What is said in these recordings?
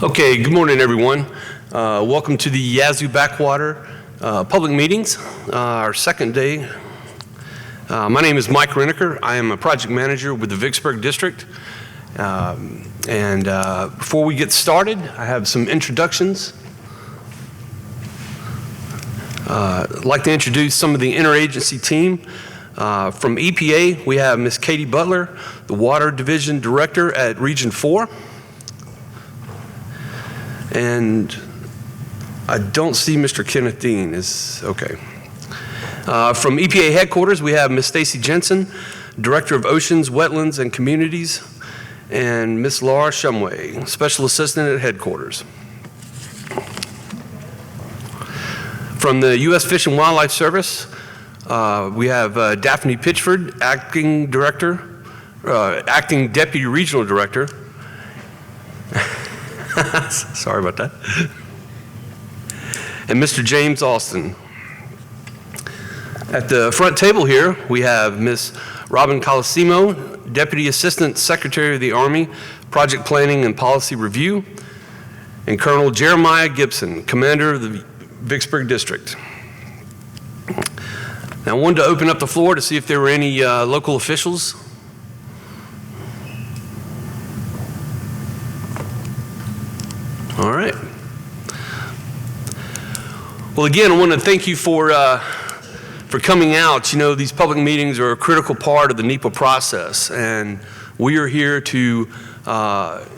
Okay, good morning, everyone. Welcome to the Yazoo Backwater public meetings, our second day. My name is Mike Reneker. I am a project manager with the Vicksburg District. Before we get started, I have some introductions. I'd like to introduce some of the interagency team. From EPA, we have Ms. Katie Butler, the Water Division Director at Region 4. And I don't see Mr. Kenneth Dean. Is okay. From EPA headquarters, we have Ms. Stacy Jensen, Director of Oceans, Wetlands, and Communities, and Ms. Laura Shumway, Special Assistant at headquarters. From the U.S. Fish and Wildlife Service, we have Daphne Pitchford, Acting Deputy Regional Director. Sorry about that. And Mr. James Austin. At the front table here, we have Ms. Robin Colosimo, Deputy Assistant Secretary of the Army, Project Planning and Policy Review, and Colonel Jeremiah Gibson, Commander of the Vicksburg District. Now, I wanted to open up the floor to see if there were any local officials. All right. Well, again, I want to thank you for coming out. You know, these public meetings are a critical part of the NEPA process, and we are here to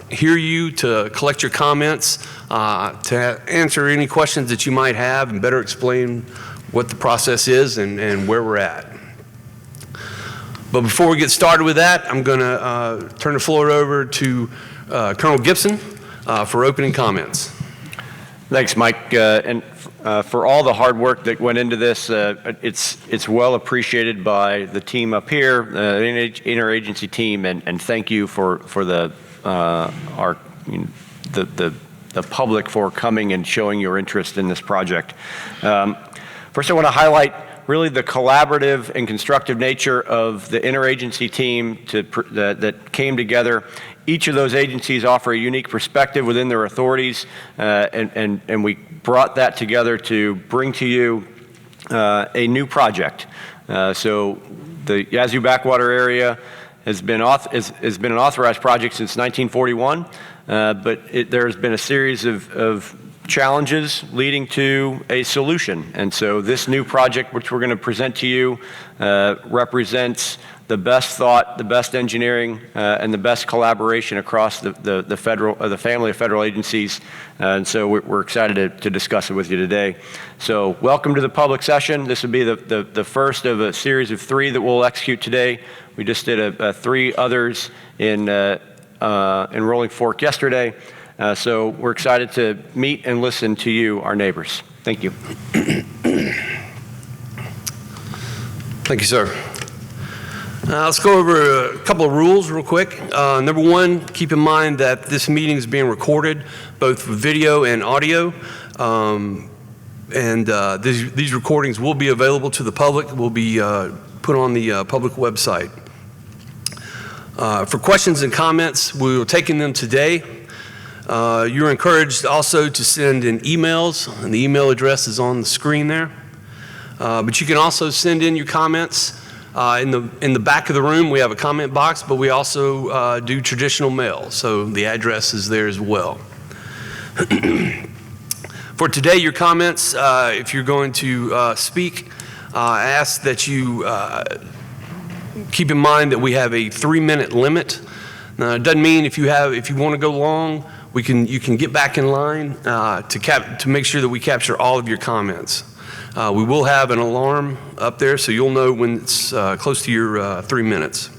hear you, to collect your comments, to answer any questions that you might have, and better explain what the process is and where we're at. But before we get started with that, I'm going to turn the floor over to Colonel Gibson for opening comments. Thanks, Mike. And for all the hard work that went into this, it's well appreciated by the team up here, the interagency team, and thank you for the public for coming and showing your interest in this project. First, I want to highlight really the collaborative and constructive nature of the interagency team that came together. Each of those agencies offer a unique perspective within their authorities, and we brought that together to bring to you a new project. So the Yazoo Backwater area has been an authorized project since 1941, but there's been a series of challenges leading to a solution. And so this new project, which we're going to present to you, represents the best thought, the best engineering, and the best collaboration across the family of federal agencies. And so we're excited to discuss it with you today. So welcome to the public session. This will be the first of a series of 3 that we'll execute today. We just did 3 others in Rolling Fork yesterday. So we're excited to meet and listen to you, our neighbors. Thank you. Thank you, sir. Let's go over a couple of rules real quick. Number 1, keep in mind that this meeting is being recorded, both with video and audio. These recordings will be available to the public, will be put on the public website. For questions and comments, we will take them today. You're encouraged also to send in emails, and the email address is on the screen there. But you can also send in your comments. In the back of the room, we have a comment box, but we also do traditional mail, so the address is there as well. For today, your comments, if you're going to speak, I ask that you keep in mind that we have a 3-minute limit. Now, it doesn't mean if you want to go long, you can get back in line to make sure that we capture all of your comments. We will have an alarm up there, so you'll know when it's close to your 3 minutes.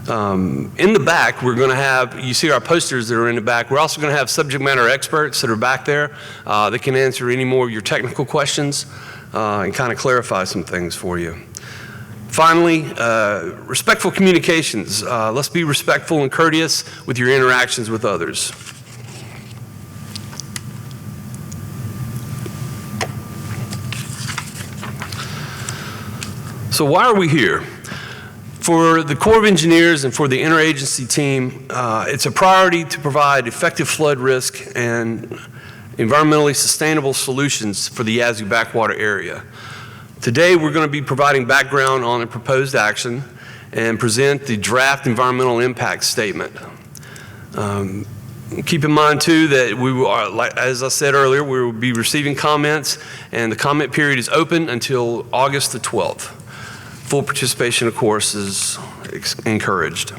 In the back, we're going to have, you see our posters that are in the back. We're also going to have subject matter experts that are back there that can answer any more of your technical questions and kind of clarify some things for you. Finally, respectful communications. Let's be respectful and courteous with your interactions with others. So why are we here? For the Corps of Engineers and for the interagency team, it's a priority to provide effective flood risk and environmentally sustainable solutions for the Yazoo Backwater area. Today, we're going to be providing background on the proposed action and present the draft environmental impact statement. Keep in mind, too, that we are, like, as I said earlier, we will be receiving comments, and the comment period is open until August the 12th. Full participation, of course, is encouraged.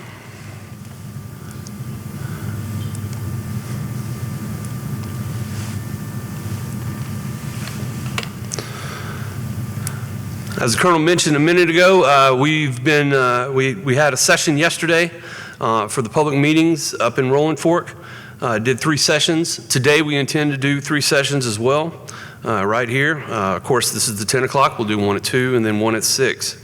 As the Colonel mentioned a minute ago, we had a session yesterday for the public meetings up in Rolling Fork. Did 3 sessions. Today we intend to do 3 sessions as well, right here. Of course, this is the 10 o'clock. We'll do one at 2 and then one at 6.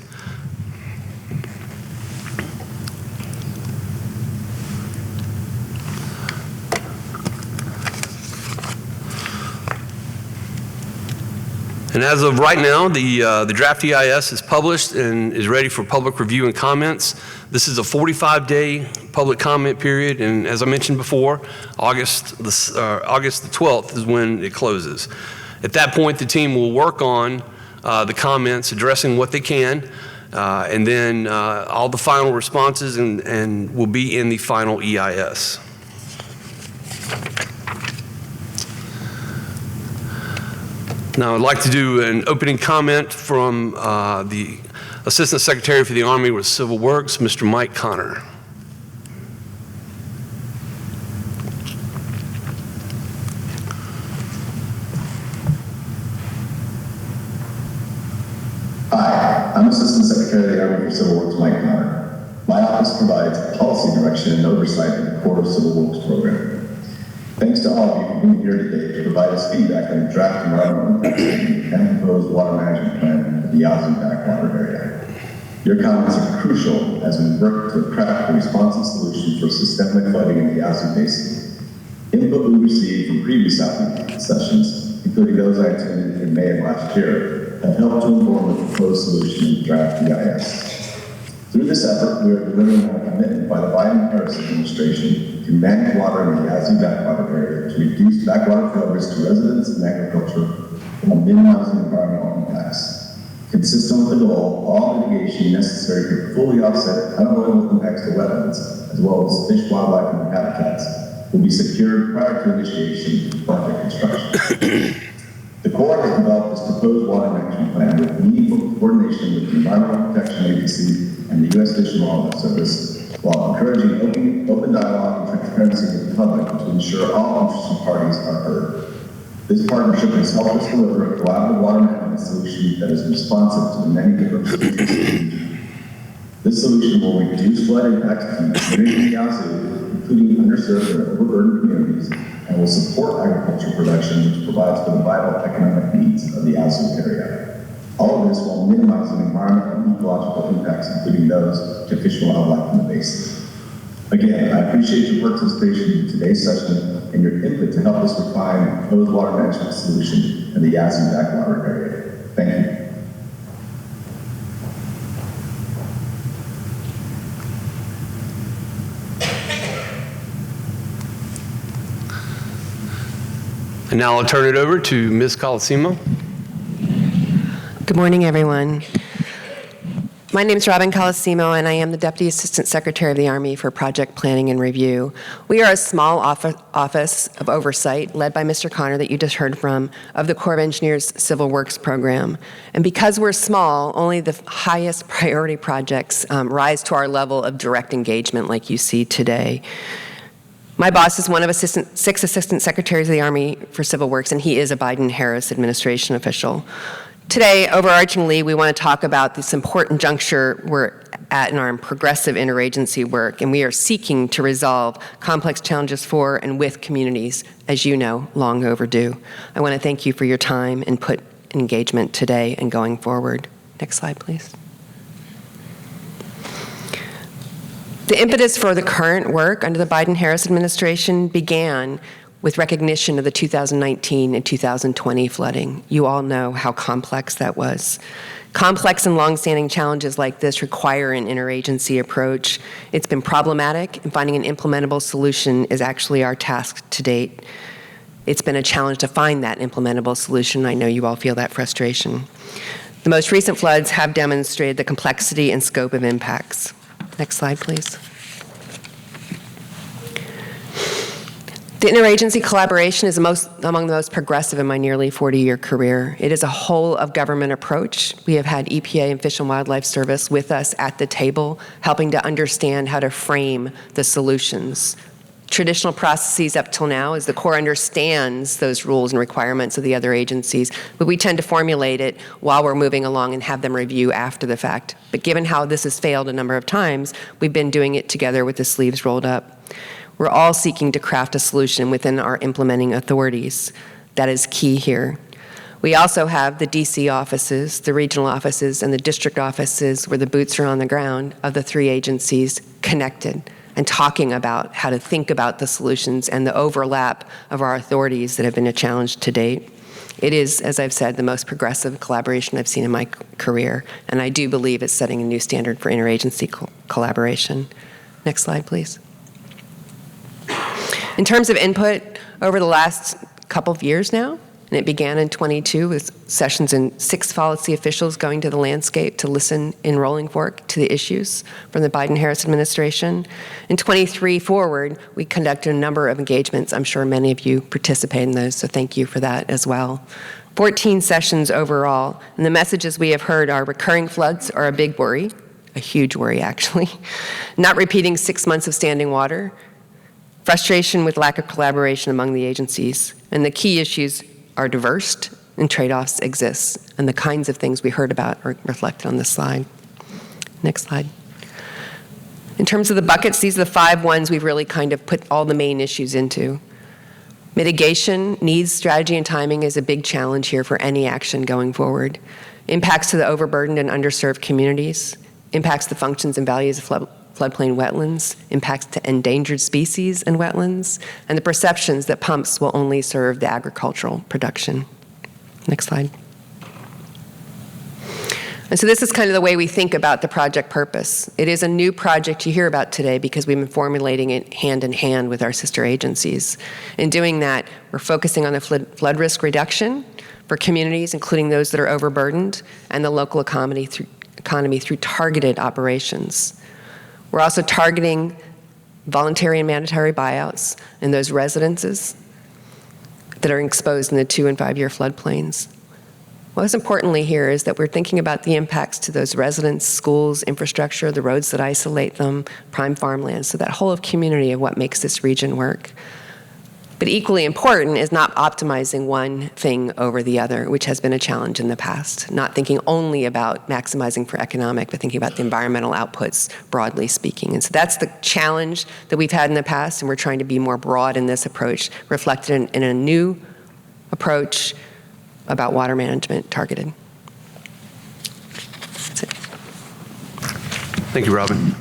And as of right now, the draft EIS is published and is ready for public review and comments. This is a 45-day public comment period, and as I mentioned before, August the 12th is when it closes. At that point, the team will work on the comments, addressing what they can, and then all the final responses and will be in the final EIS. Now, I'd like to do an opening comment from the Assistant Secretary for the Army with Civil Works, Mr. Mike Connor. Hi, I'm Assistant Secretary of the Army for Civil Works, Mike Connor. My office provides policy direction and oversight of the Corps of Civil Works program. Thanks to all of you for being here today to provide us feedback on the draft environmental impact statement and proposed water management plan for the Yazoo Backwater area. Your comments are crucial as we work to craft a responsive solution for systemic flooding in the Yazoo Basin. Input we received from previous outreach sessions, including those I attended in May of last year, have helped to inform the proposed solution in the draft EIS. Through this effort, we are delivering on a commitment by the Biden-Harris administration to manage water in the Yazoo Backwater area to reduce backwater flow risk to residents and agriculture while minimizing environmental impacts. Consistent with the goal, all mitigation necessary to fully offset unavoidable impacts to wetlands, as well as fish, wildlife, and habitats, will be secured prior to initiation of project construction. The Corps has developed this proposed water management plan with meaningful coordination with the Environmental Protection Agency and the U.S. Fish and Wildlife Service, while encouraging open dialogue and transparency with the public to ensure all interested parties are heard. This partnership has helped us deliver a collaborative water management solution that is responsive to the many different solutions. This solution will reduce flood impacts to communities in Yazoo, including underserved and overburdened communities, and will support agriculture production, which provides for the vital economic needs of the Yazoo area. All of this while minimizing environmental and ecological impacts, including those to fish and wildlife in the basin. Again, I appreciate your participation in today's session and your input to help us refine the proposed water management solution in the Yazoo Backwater area. Thank you. And now I'll turn it over to Ms. Colosimo. Good morning, everyone. My name is Robin Colosimo, and I am the Deputy Assistant Secretary of the Army for Project Planning and Review. We are a small office of oversight led by Mr. Connor that you just heard from of the Corps of Engineers Civil Works program. And because we're small, only the highest priority projects rise to our level of direct engagement like you see today. My boss is one of 6 Assistant Secretaries of the Army for Civil Works, and he is a Biden-Harris administration official. Today, overarchingly, we want to talk about this important juncture we're at in our progressive interagency work, and we are seeking to resolve complex challenges for and with communities, as you know, long overdue. I want to thank you for your time, input, and engagement today and going forward. Next slide, please. The impetus for the current work under the Biden-Harris administration began with recognition of the 2019 and 2020 flooding. You all know how complex that was. Complex and longstanding challenges like this require an interagency approach. It's been problematic, and finding an implementable solution is actually our task to date. It's been a challenge to find that implementable solution. I know you all feel that frustration. The most recent floods have demonstrated the complexity and scope of impacts. Next slide, please. The interagency collaboration is among the most progressive in my nearly 40-year career. It is a whole of government approach. We have had EPA and Fish and Wildlife Service with us at the table, helping to understand how to frame the solutions. Traditional processes up till now is the Corps understands those rules and requirements of the other agencies, but we tend to formulate it while we're moving along and have them review after the fact. But given how this has failed a number of times, we've been doing it together with the sleeves rolled up. We're all seeking to craft a solution within our implementing authorities. That is key here. We also have the DC offices, the regional offices, and the district offices where the boots are on the ground of the three agencies connected and talking about how to think about the solutions and the overlap of our authorities that have been a challenge to date. It is, as I've said, the most progressive collaboration I've seen in my career, and I do believe it's setting a new standard for interagency collaboration. Next slide, please. In terms of input, over the last couple of years now, and it began in 22 with sessions and 6 policy officials going to the landscape to listen in Rolling Fork to the issues from the Biden-Harris administration. In 23 forward, we conducted a number of engagements. I'm sure many of you participate in those, so thank you for that as well. 14 sessions overall, and the messages we have heard are recurring floods are a big worry, a huge worry actually, not repeating 6 months of standing water, frustration with lack of collaboration among the agencies, and the key issues are diverse and trade-offs exist, and the kinds of things we heard about are reflected on this slide. Next slide. In terms of the buckets, these are the 5 ones we've really kind of put all the main issues into. Mitigation, needs, strategy, and timing is a big challenge here for any action going forward. Impacts to the overburdened and underserved communities, impacts the functions and values of floodplain wetlands, impacts to endangered species and wetlands, and the perceptions that pumps will only serve the agricultural production. Next slide. And so this is kind of the way we think about the project purpose. It is a new project you hear about today because we've been formulating it hand in hand with our sister agencies. In doing that, we're focusing on the flood risk reduction for communities, including those that are overburdened, and the local economy through targeted operations. We're also targeting voluntary and mandatory buyouts in those residences that are exposed in the 2- and 5-year floodplains. Most importantly here is that we're thinking about the impacts to those residents, schools, infrastructure, the roads that isolate them, prime farmland, so that whole community of what makes this region work. But equally important is not optimizing one thing over the other, which has been a challenge in the past. Not thinking only about maximizing for economic, but thinking about the environmental outputs, broadly speaking. And so that's the challenge that we've had in the past, and we're trying to be more broad in this approach, reflected in a new approach about water management targeted. That's it. Thank you, Robin.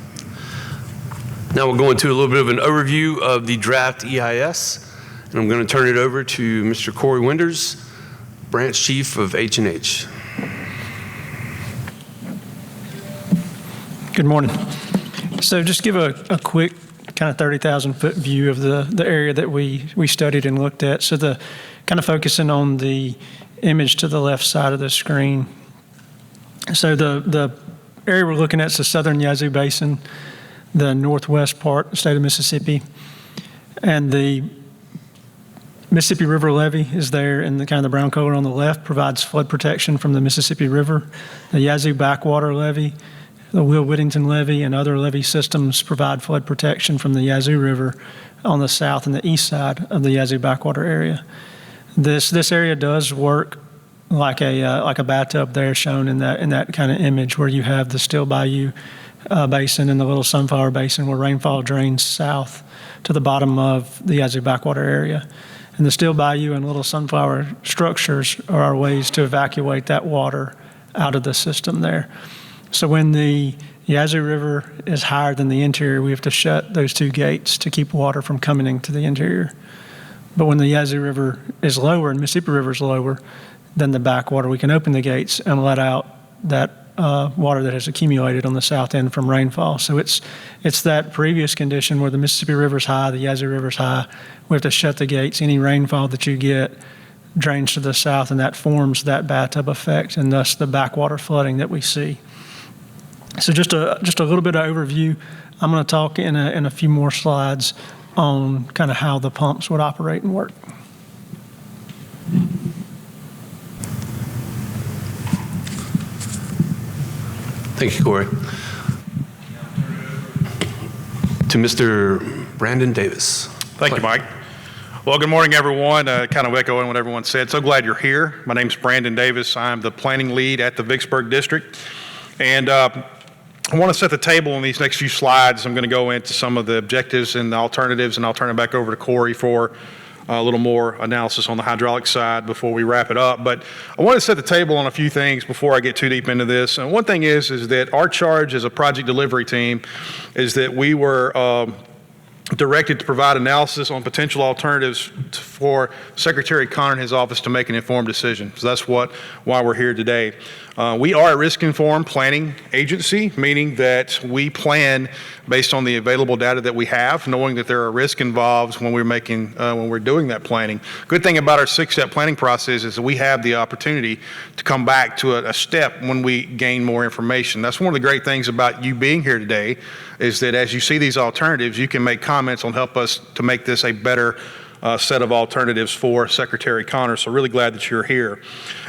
Now we'll go into a little bit of an overview of the draft EIS. And I'm going to turn it over to Mr. Corey Winders, Branch Chief of H&H. Good morning. So just give a quick kind of 30,000-foot view of the area that we studied and looked at. So the kind of focusing on the image to the left side of the screen. So the area we're looking at is the southern Yazoo Basin, the northwest part of the state of Mississippi, and the Mississippi River levee is there in the kind of the brown color on the left, provides flood protection from the Mississippi River. The Yazoo Backwater levee, the Will Whittington levee, and other levee systems provide flood protection from the Yazoo River on the south and the east side of the Yazoo Backwater area. This area does work like a bathtub there, shown in that kind of image, where you have the Still Bayou Basin and the Little Sunflower Basin, where rainfall drains south to the bottom of the Yazoo Backwater area. And the Still Bayou and Little Sunflower structures are our ways to evacuate that water out of the system there. So when the Yazoo River is higher than the interior, we have to shut those 2 gates to keep water from coming into the interior. But when the Yazoo River is lower and Mississippi River is lower than the backwater, we can open the gates and let out that water that has accumulated on the south end from rainfall. So it's that previous condition where the Mississippi River's high, the Yazoo River's high. We have to shut the gates. Any rainfall that you get drains to the south, and that forms that bathtub effect, and thus the backwater flooding that we see. So just a little bit of overview. I'm going to talk in a few more slides on kind of how the pumps would operate and work. Thank you, Corey. To Mr. Brandon Davis. Thank you, Mike. Well, good morning, everyone. Kind of echoing what everyone said. So glad you're here. My name's Brandon Davis. I'm the planning lead at the Vicksburg District. And I want to set the table in these next few slides. I'm going to go into some of the objectives and the alternatives, and I'll turn it back over to Corey for a little more analysis on the hydraulic side before we wrap it up. But I want to set the table on a few things before I get too deep into this. And one thing is that our charge as a project delivery team is that we were directed to provide analysis on potential alternatives for Secretary Connor and his office to make an informed decision. So that's why we're here today. We are a risk-informed planning agency, meaning that we plan based on the available data that we have, knowing that there are risks involved when we're doing that planning. Good thing about our 6-step planning process is that we have the opportunity to come back to a step when we gain more information. That's one of the great things about you being here today, is that as you see these alternatives, you can make comments on help us to make this a better set of alternatives for Secretary Connor. So really glad that you're here.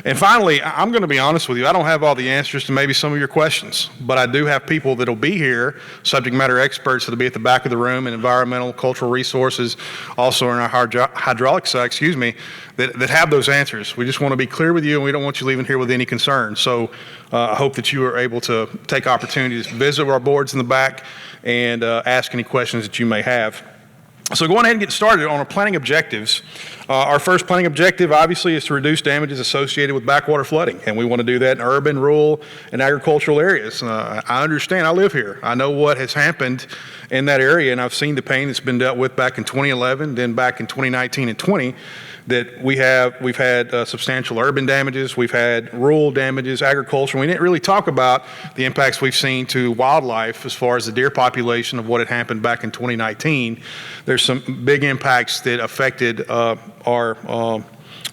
And finally, I'm going to be honest with you. I don't have all the answers to maybe some of your questions, but I do have people that'll be here, subject matter experts that'll be at the back of the room in environmental, cultural resources, also in our hydraulic side, that have those answers. We just want to be clear with you, and we don't want you leaving here with any concerns. So I hope that you are able to take opportunities to visit our boards in the back and ask any questions that you may have. So going ahead and get started on our planning objectives. Our first planning objective, obviously, is to reduce damages associated with backwater flooding, and we want to do that in urban, rural, and agricultural areas. I understand. I live here. I know what has happened in that area, and I've seen the pain that's been dealt with back in 2011, then back in 2019 and 20. That we've had substantial urban damages, we've had rural damages, agriculture. We didn't really talk about the impacts we've seen to wildlife as far as the deer population of what had happened back in 2019. There's some big impacts that affected our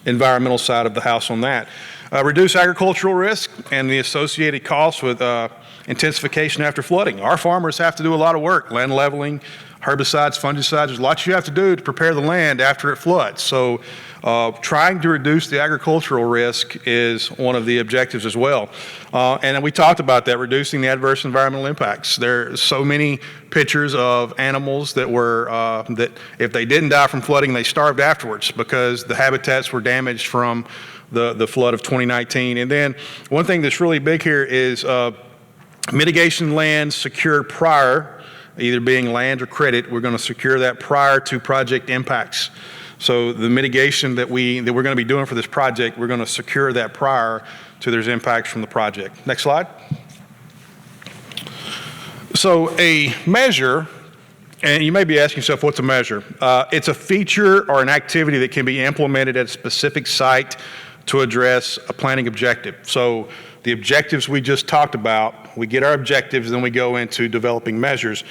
environmental side of the house on that. Reduce agricultural risk and the associated costs with intensification after flooding. Our farmers have to do a lot of work, land leveling, herbicides, fungicides. There's lots you have to do to prepare the land after it floods. So trying to reduce the agricultural risk is one of the objectives as well. And then we talked about that, reducing the adverse environmental impacts. There's so many pictures of animals that were, that if they didn't die from flooding, they starved afterwards because the habitats were damaged from the flood of 2019. And then one thing that's really big here is mitigation land secured prior, either being land or credit. We're going to secure that prior to project impacts. So the mitigation that we're going to be doing for this project, we're going to secure that prior to there's impacts from the project. Next slide. So a measure, and you may be asking yourself, what's a measure? It's a feature or an activity that can be implemented at a specific site to address a planning objective. So the objectives we just talked about, we get our objectives, then we go into developing measures.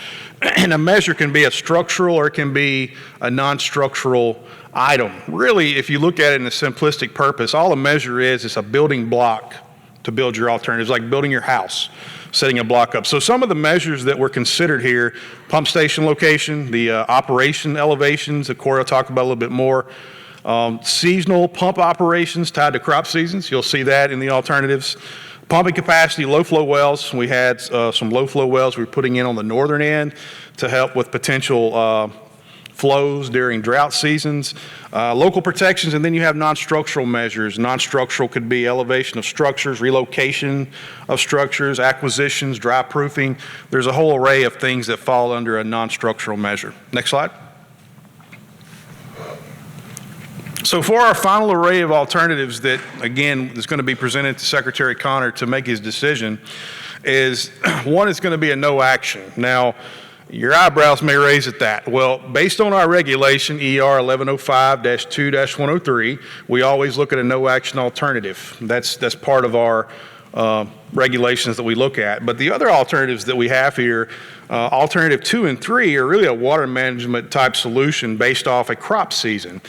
And a measure can be a structural or it can be a non-structural item. Really, if you look at it in a simplistic purpose, all a measure is a building block to build your alternatives, like building your house, setting a block up. So some of the measures that were considered here, pump station location, the operation elevations that Corey will talk about a little bit more, seasonal pump operations tied to crop seasons. You'll see that in the alternatives. Pumping capacity, low flow wells. We had some low flow wells we were putting in on the northern end to help with potential flows during drought seasons. Local protections, and then you have non-structural measures. Non-structural could be elevation of structures, relocation of structures, acquisitions, dry proofing. There's a whole array of things that fall under a non-structural measure. Next slide. So for our final array of alternatives that, again, is going to be presented to Secretary Connor to make his decision is, one is going to be a no action. Now, your eyebrows may raise at that. Well, based on our regulation, ER 1105-2-103, we always look at a no action alternative. That's part of our regulations that we look at. But the other alternatives that we have here, alternative 2 and 3, are really a water management type solution based off a crop season.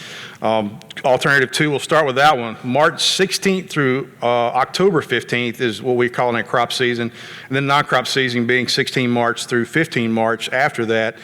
Alternative 2, we'll start with that one. March 16th through October 15th is what we call a crop season, and then non-crop season being 16 March through 15 March after that.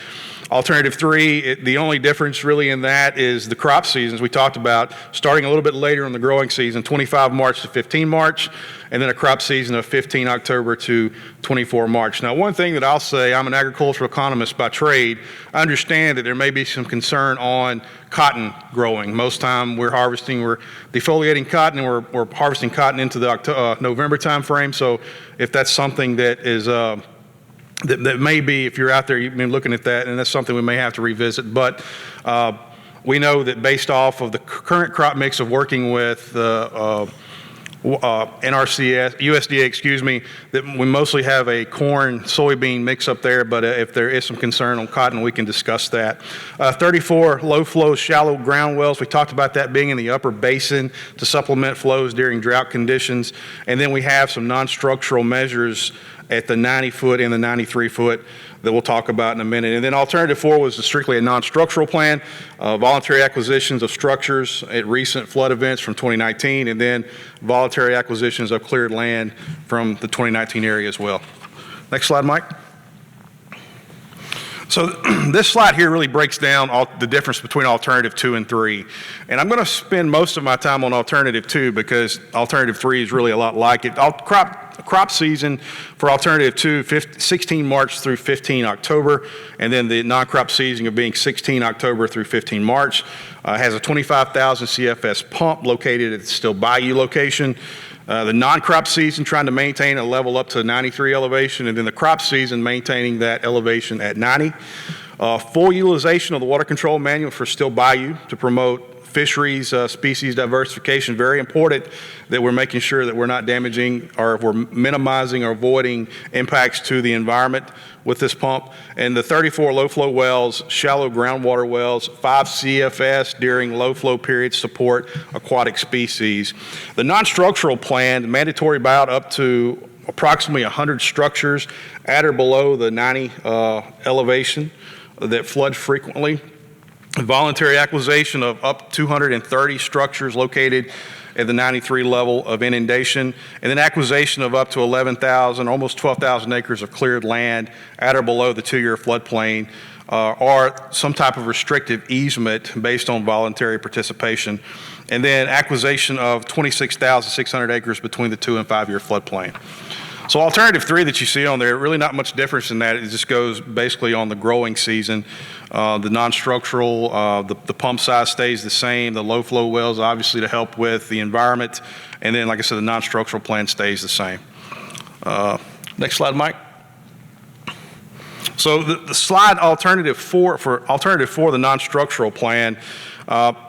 Alternative 3, the only difference really in that is the crop seasons we talked about, starting a little bit later in the growing season, 25 March to 15 March, and then a crop season of 15 October to 24 March. Now, one thing that I'll say, I'm an agricultural economist by trade. I understand that there may be some concern on cotton growing. Most time we're defoliating cotton, and we're harvesting cotton into the November time frame. So if that's something that is that may be, if you're out there, you've been looking at that, and that's something we may have to revisit. But we know that based off of the current crop mix of working with NRCS, USDA, that we mostly have a corn soybean mix up there, but if there is some concern on cotton, we can discuss that. 34 low flow shallow ground wells, we talked about that being in the upper basin to supplement flows during drought conditions. And then we have some non-structural measures at the 90-foot and the 93-foot that we'll talk about in a minute. And then alternative 4 was strictly a non-structural plan, voluntary acquisitions of structures at recent flood events from 2019, and then voluntary acquisitions of cleared land from the 2019 area as well. Next slide, Mike. So this slide here really breaks down the difference between alternative 2 and 3. And I'm going to spend most of my time on alternative 2 because alternative 3 is really a lot like it. Crop season for alternative 2, 16 March through 15 October, and then the non-crop season of being 16 October through 15 March. Has a 25,000 CFS pump located at the Still Bayou location. The non-crop season trying to maintain a level up to 93 elevation, and then the crop season maintaining that elevation at 90. Full utilization of the water control manual for Still Bayou to promote fisheries species diversification. Very important that we're making sure that we're not damaging or we're minimizing or avoiding impacts to the environment with this pump. And the 34 low flow wells, shallow groundwater wells, 5 CFS during low flow periods support aquatic species. The non-structural plan, mandatory buyout up to approximately 100 structures at or below the 90 elevation that flood frequently. Voluntary acquisition of up 230 structures located at the 93 level of inundation, and then acquisition of up to 11,000, almost 12,000 acres of cleared land at or below the 2-year floodplain, or some type of restrictive easement based on voluntary participation, and then acquisition of 26,600 acres between the 2- and 5-year floodplain. So alternative 3 that you see on there, really not much difference in that. It just goes basically on the growing season. The non-structural, the pump size stays the same. The low flow wells, obviously to help with the environment. And then, like I said, the non-structural plan stays the same. Next slide, Mike. So the slide alternative 4, the non-structural plan,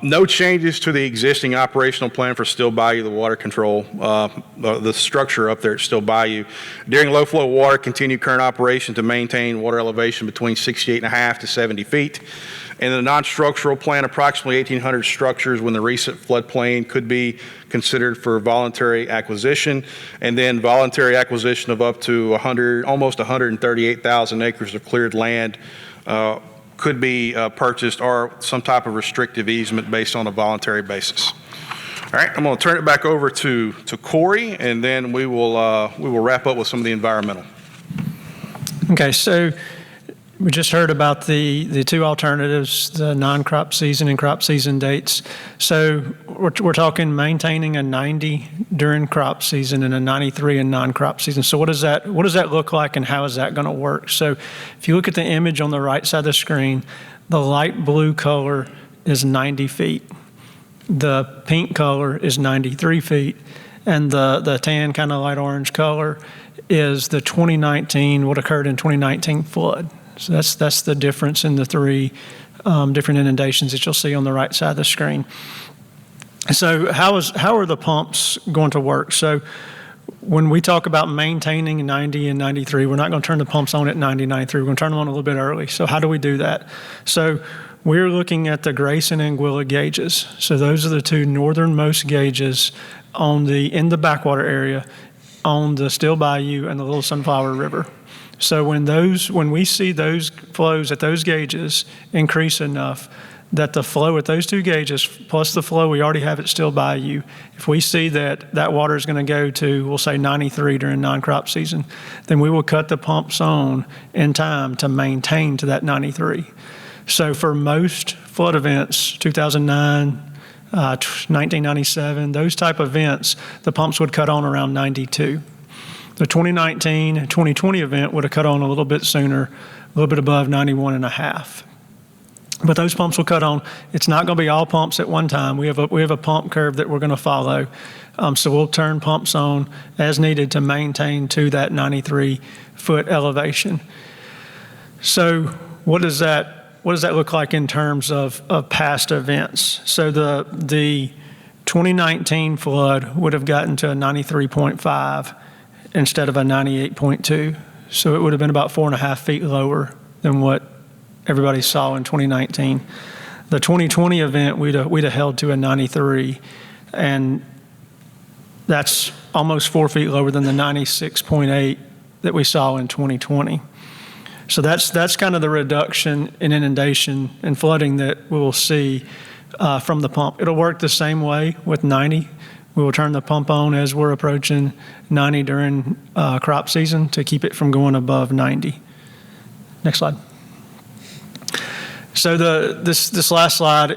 no changes to the existing operational plan for Still Bayou, the water control, the structure up there at Still Bayou. During low flow water, continue current operation to maintain water elevation between 68.5 to 70 feet. In the non-structural plan, approximately 1,800 structures when the recent floodplain could be considered for voluntary acquisition, and then voluntary acquisition of up to almost 138,000 acres of cleared land could be purchased, or some type of restrictive easement based on a voluntary basis. All right, I'm going to turn it back over to Corey, and then we will wrap up with some of the environmental. Okay, so we just heard about the 2 alternatives, the non-crop season and crop season dates. So we're talking maintaining a 90 during crop season and a 93 in non-crop season. So what does that look like, and how is that going to work? So if you look at the image on the right side of the screen, the light blue color is 90 feet. The pink color is 93 feet. And the tan kind of light orange color is the 2019, what occurred in 2019 flood. So that's the difference in the 3 different inundations that you'll see on the right side of the screen. So how are the pumps going to work? So when we talk about maintaining 90 and 93, we're not going to turn the pumps on at 90, 93. We're going to turn them on a little bit early. So how do we do that? So we're looking at the Grayson and Anguilla gauges. So those are the two northernmost gauges in the Backwater area on the Still Bayou and the Little Sunflower River. So when we see those flows at those gauges increase enough that the flow at those two gauges plus the flow we already have at Still Bayou, if we see that water is going to go to, we'll say 93 during non-crop season, then we will cut the pumps on in time to maintain to that 93. So for most flood events, 2009, 1997, those type of events, the pumps would cut on around 92. The 2019 and 2020 event would have cut on a little bit sooner, a little bit above 91.5. But those pumps will cut on. It's not going to be all pumps at one time. We have a pump curve that we're going to follow. So we'll turn pumps on as needed to maintain to that 93-foot elevation. So what does that look like in terms of past events? So the 2019 flood would have gotten to a 93.5 instead of a 98.2. So it would have been about 4.5 feet lower than what everybody saw in 2019. The 2020 event, we'd have held to a 93, and that's almost 4 feet lower than the 96.8 that we saw in 2020. So that's kind of the reduction in inundation and flooding that we will see from the pump. It'll work the same way with 90. We will turn the pump on as we're approaching 90 during crop season to keep it from going above 90. Next slide. So this last slide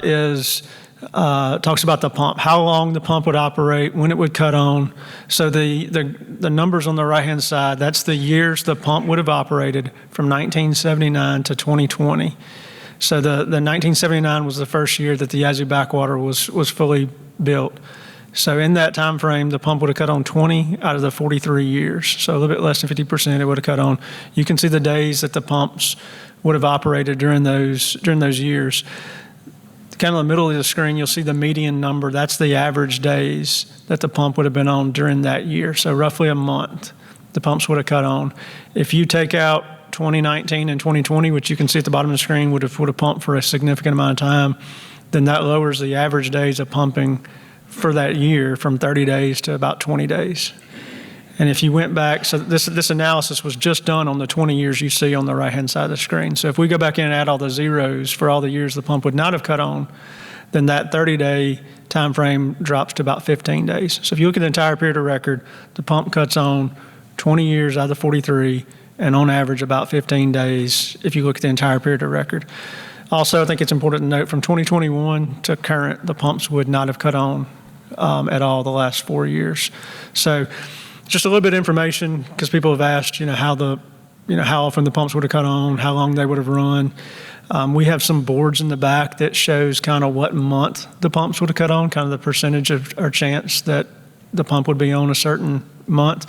talks about the pump, how long the pump would operate, when it would cut on. So the numbers on the right-hand side, that's the years the pump would have operated from 1979 to 2020. So the 1979 was the first year that the Yazoo Backwater was fully built. So in that time frame, the pump would have cut on 20 out of the 43 years. So a little bit less than 50% it would have cut on. You can see the days that the pumps would have operated during those years. Kind of in the middle of the screen, you'll see the median number. That's the average days that the pump would have been on during that year. So roughly a month, the pumps would have cut on. If you take out 2019 and 2020, which you can see at the bottom of the screen, would have pumped for a significant amount of time, then that lowers the average days of pumping for that year from 30 days to about 20 days. And if you went back, so this analysis was just done on the 20 years you see on the right-hand side of the screen. So if we go back in and add all the zeros for all the years the pump would not have cut on, then that 30-day time frame drops to about 15 days. So if you look at the entire period of record, the pump cuts on 20 years out of the 43, and on average about 15 days if you look at the entire period of record. Also, I think it's important to note from 2021 to current, the pumps would not have cut on at all the last 4 years. So just a little bit of information, because people have asked, how often the pumps would have cut on, how long they would have run. We have some boards in the back that shows kind of what month the pumps would have cut on, kind of the percentage of or chance that the pump would be on a certain month.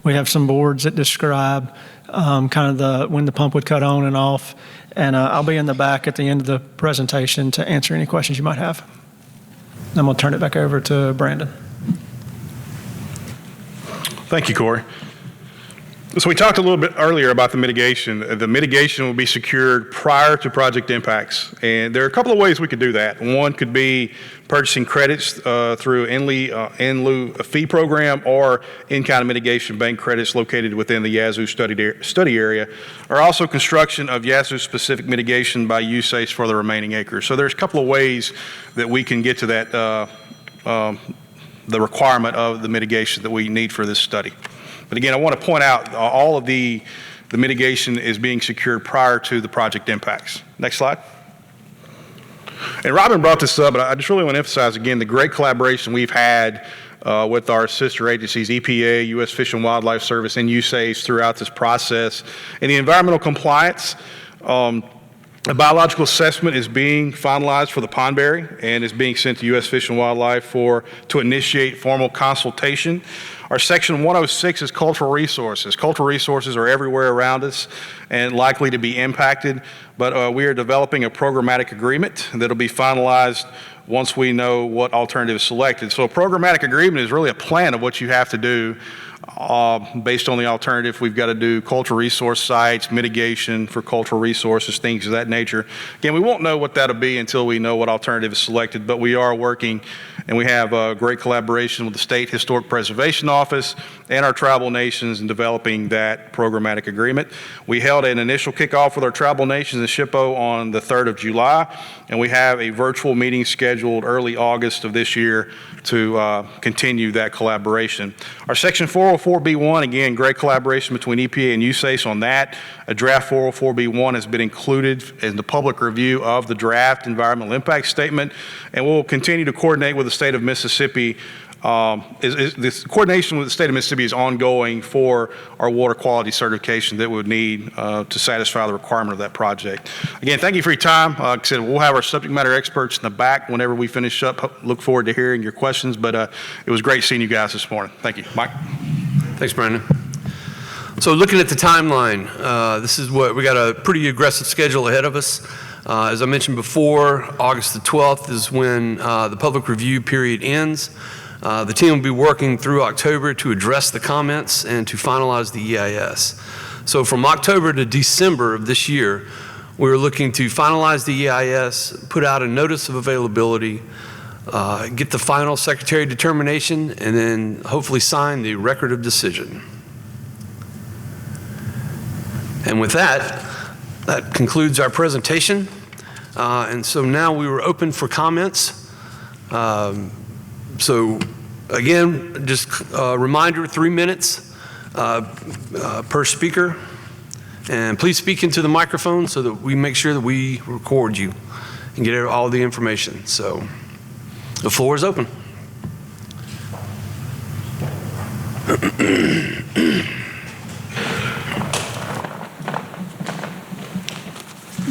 We have some boards that describe kind of when the pump would cut on and off. And I'll be in the back at the end of the presentation to answer any questions you might have. I'm going to turn it back over to Brandon. Thank you, Corey. So we talked a little bit earlier about the mitigation. The mitigation will be secured prior to project impacts. And there are a couple of ways we could do that. One could be purchasing credits through in lieu fee program or in-kind mitigation bank credits located within the Yazoo study area, or also construction of Yazoo-specific mitigation by USACE for the remaining acres. So there's a couple of ways that we can get to that the requirement of the mitigation that we need for this study. But again, I want to point out all of the mitigation is being secured prior to the project impacts. Next slide. And Robin brought this up, but I just really want to emphasize again the great collaboration we've had with our sister agencies, EPA, U.S. Fish and Wildlife Service, and USACE throughout this process. And the environmental compliance, a biological assessment is being finalized for the pondberry and is being sent to U.S. Fish and Wildlife to initiate formal consultation. Our section 106 is cultural resources. Cultural resources are everywhere around us and likely to be impacted, but we are developing a programmatic agreement that'll be finalized once we know what alternative is selected. So a programmatic agreement is really a plan of what you have to do Based on the alternative, we've got to do cultural resource sites, mitigation for cultural resources, things of that nature. Again, we won't know what that'll be until we know what alternative is selected, but we are working, and we have a great collaboration with the State Historic Preservation Office and our tribal nations in developing that programmatic agreement. We held an initial kickoff with our tribal nations in SHPO on the 3rd of July, and we have a virtual meeting scheduled early August of this year to continue that collaboration. Our Section 404B1, again, great collaboration between EPA and USACE on that. A draft 404B1 has been included in the public review of the draft environmental impact statement, and we'll continue to coordinate with the state of Mississippi. This coordination with the state of Mississippi is ongoing for our water quality certification that we would need to satisfy the requirement of that project. Again, thank you for your time. Like I said, we'll have our subject matter experts in the back whenever we finish up. Look forward to hearing your questions, but it was great seeing you guys this morning. Thank you. Mike? Thanks, Brandon. So looking at the timeline, this is what we got a pretty aggressive schedule ahead of us. As I mentioned before, August the 12th is when the public review period ends. The team will be working through October to address the comments and to finalize the EIS. So from October to December of this year, we're looking to finalize the EIS, put out a notice of availability, get the final secretary determination, and then hopefully sign the record of decision. And with that, that concludes our presentation. And so now we were open for comments. So again, just a reminder, 3 minutes per speaker. And please speak into the microphone so that we make sure that we record you and get all the information. So the floor is open.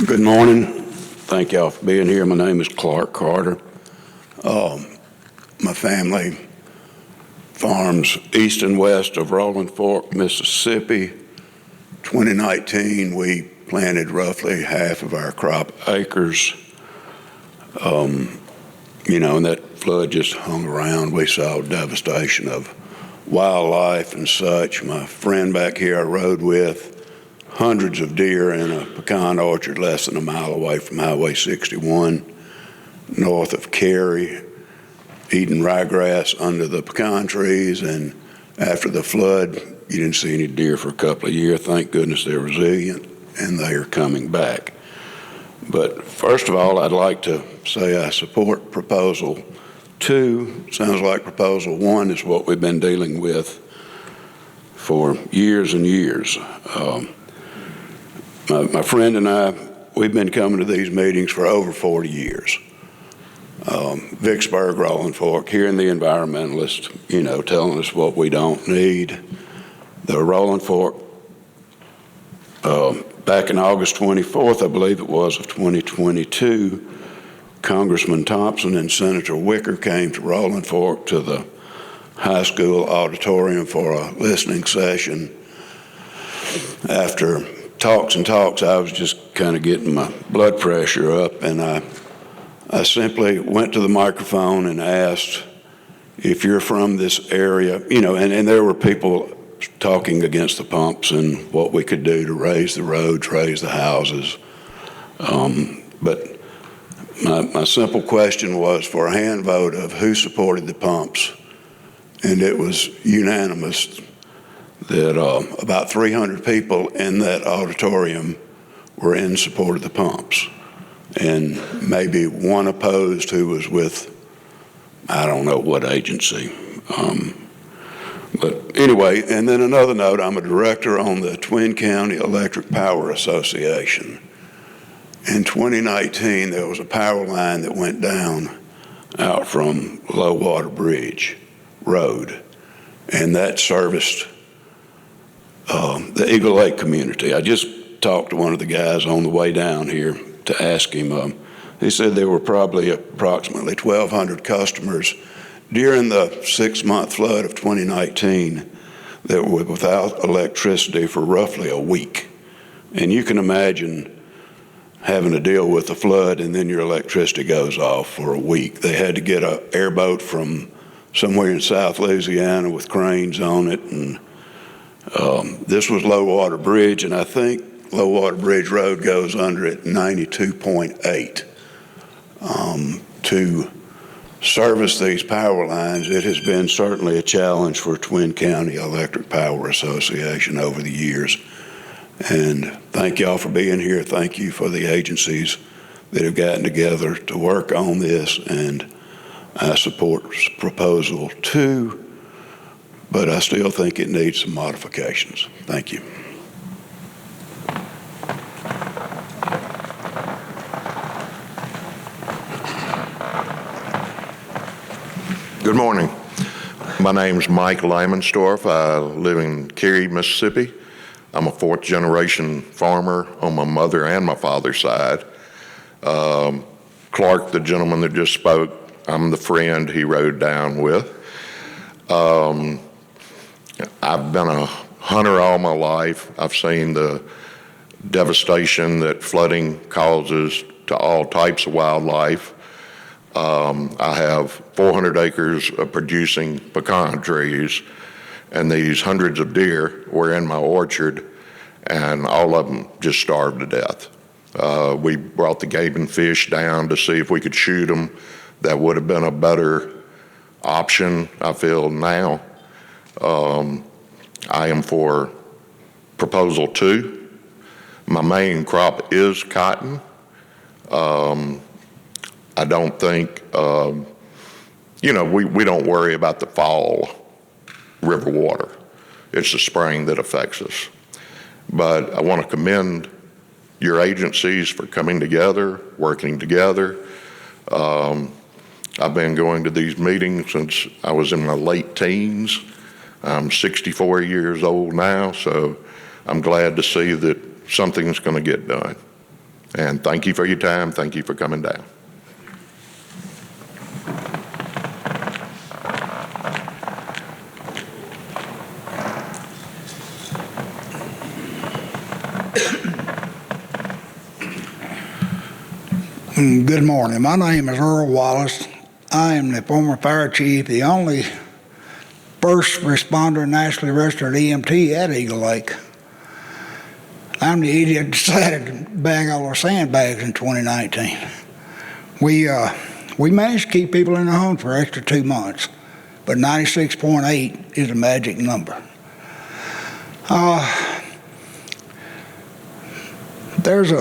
Good morning. Thank y'all for being here. My name is Clark Carter. My family farms east and west of Rolling Fork, Mississippi. 2019, we planted roughly half of our crop acres. And that flood just hung around. We saw devastation of wildlife and such. My friend back here I rode with, hundreds of deer in a pecan orchard less than a mile away from Highway 61, north of Cary, eating ryegrass under the pecan trees. And after the flood, you didn't see any deer for a couple of years. Thank goodness they're resilient and they are coming back. But first of all, I'd like to say I support Proposal 2. Sounds like Proposal 1 is what we've been dealing with for years and years. My friend and I, we've been coming to these meetings for over 40 years. Vicksburg, Rolling Fork, hearing the environmentalists, telling us what we don't need. The Rolling Fork, back in August 24th, I believe it was, of 2022, Congressman Thompson and Senator Wicker came to Rolling Fork to the high school auditorium for a listening session. After talks and talks, I was just kind of getting my blood pressure up, and I simply went to the microphone and asked, if you're from this area, and there were people talking against the pumps and what we could do to raise the roads, raise the houses. But my simple question was for a hand vote of who supported the pumps, and it was unanimous that about 300 people in that auditorium were in support of the pumps, and maybe one opposed who was with, I don't know what agency. But anyway, and then another note, I'm a director on the Twin County Electric Power Association. In 2019, there was a power line that went down out from Low Water Bridge Road, and that serviced the Eagle Lake community. I just talked to one of the guys on the way down here to ask him. He said there were probably approximately 1,200 customers during the 6-month flood of 2019 that were without electricity for roughly a week. And you can imagine having to deal with the flood and then your electricity goes off for a week. They had to get an airboat from somewhere in South Louisiana with cranes on it. And this was Low Water Bridge, and I think Low Water Bridge Road goes under at 92.8. To service these power lines, it has been certainly a challenge for Twin County Electric Power Association over the years. And thank y'all for being here. Thank you for the agencies that have gotten together to work on this, and I support proposal 2, but I still think it needs some modifications. Thank you. Good morning. My name's Mike Lamenstorff. I live in Cary, Mississippi. I'm a 4th generation farmer on my mother and my father's side. Clark, the gentleman that just spoke, I'm the friend he rode down with. I've been a hunter all my life. I've seen the devastation that flooding causes to all types of wildlife. I have 400 acres of producing pecan trees, and these hundreds of deer were in my orchard, and all of them just starved to death. We brought the game and fish down to see if we could shoot them. That would have been a better option, I feel now. I am for proposal 2. My main crop is cotton. I don't think, we don't worry about the fall river water. It's the spring that affects us. But I want to commend your agencies for coming together, working together. I've been going to these meetings since I was in my late teens. I'm 64 years old now, so I'm glad to see that something's going to get done. And thank you for your time. Thank you for coming down. Good morning. My name is Earl Wallace. I am the former fire chief, the only first responder nationally registered EMT at Eagle Lake. I'm the idiot that decided to bag all our sandbags in 2019. We managed to keep people in their homes for an extra 2 months, but 96.8 is a magic number. There's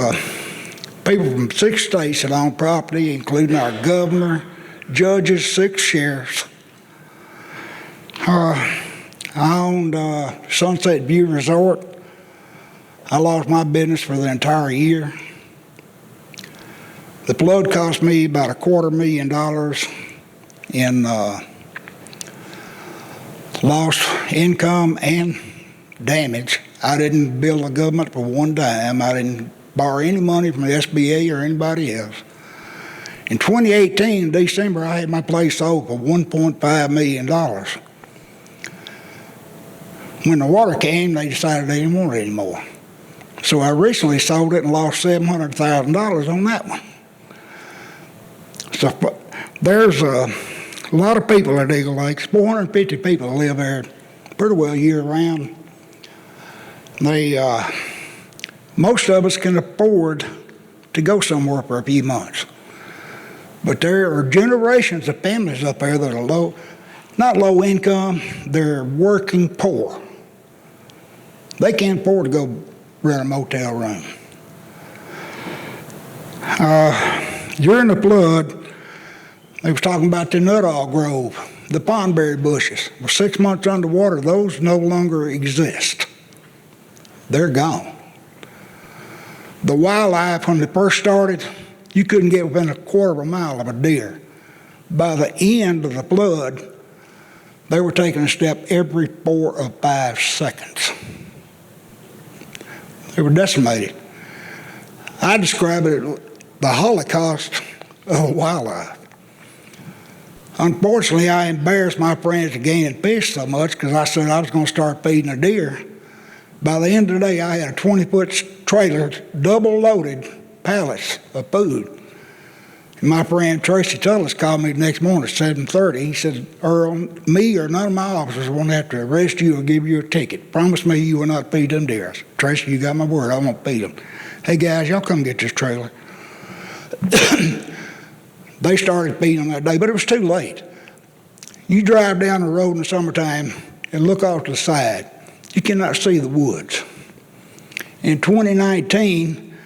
people from 6 states that own property, including our governor, judges, 6 sheriffs. I owned Sunset View Resort. I lost my business for the entire year. The flood cost me about $250,000 in lost income and damage. I didn't bill the government for one dime. I didn't borrow any money from the SBA or anybody else. In 2018, December, I had my place sold for $1.5 million. When the water came, they decided they didn't want it anymore. So I recently sold it and lost $700,000 on that one. So there's a lot of people at Eagle Lake. 450 people live there pretty well year-round. Most of us can afford to go somewhere for a few months. But there are generations of families up there that are not low income, they're working poor. They can't afford to go rent a motel room. During the flood, they was talking about the Nuttall Grove, the pondberry bushes. Well, 6 months underwater, those no longer exist. They're gone. The wildlife, when they first started, you couldn't get within a quarter of a mile of a deer. By the end of the flood, they were taking a step every 4 or 5 seconds. They were decimated. I describe it as the Holocaust of wildlife. Unfortunately, I embarrassed my friends again and fished so much because I said I was going to start feeding a deer. By the end of the day, I had a 20-foot trailer, double-loaded pallets of food. And my friend Tracy Tullis called me the next morning at 7:30. He said, Earl, me or none of my officers won't have to arrest you or give you a ticket. Promise me you will not feed them deer. I said, Tracy, you got my word, I won't feed them. Hey guys, y'all come get this trailer. They started feeding them that day, but it was too late. You drive down the road in the summertime and look off to the side, you cannot see the woods. In 2019,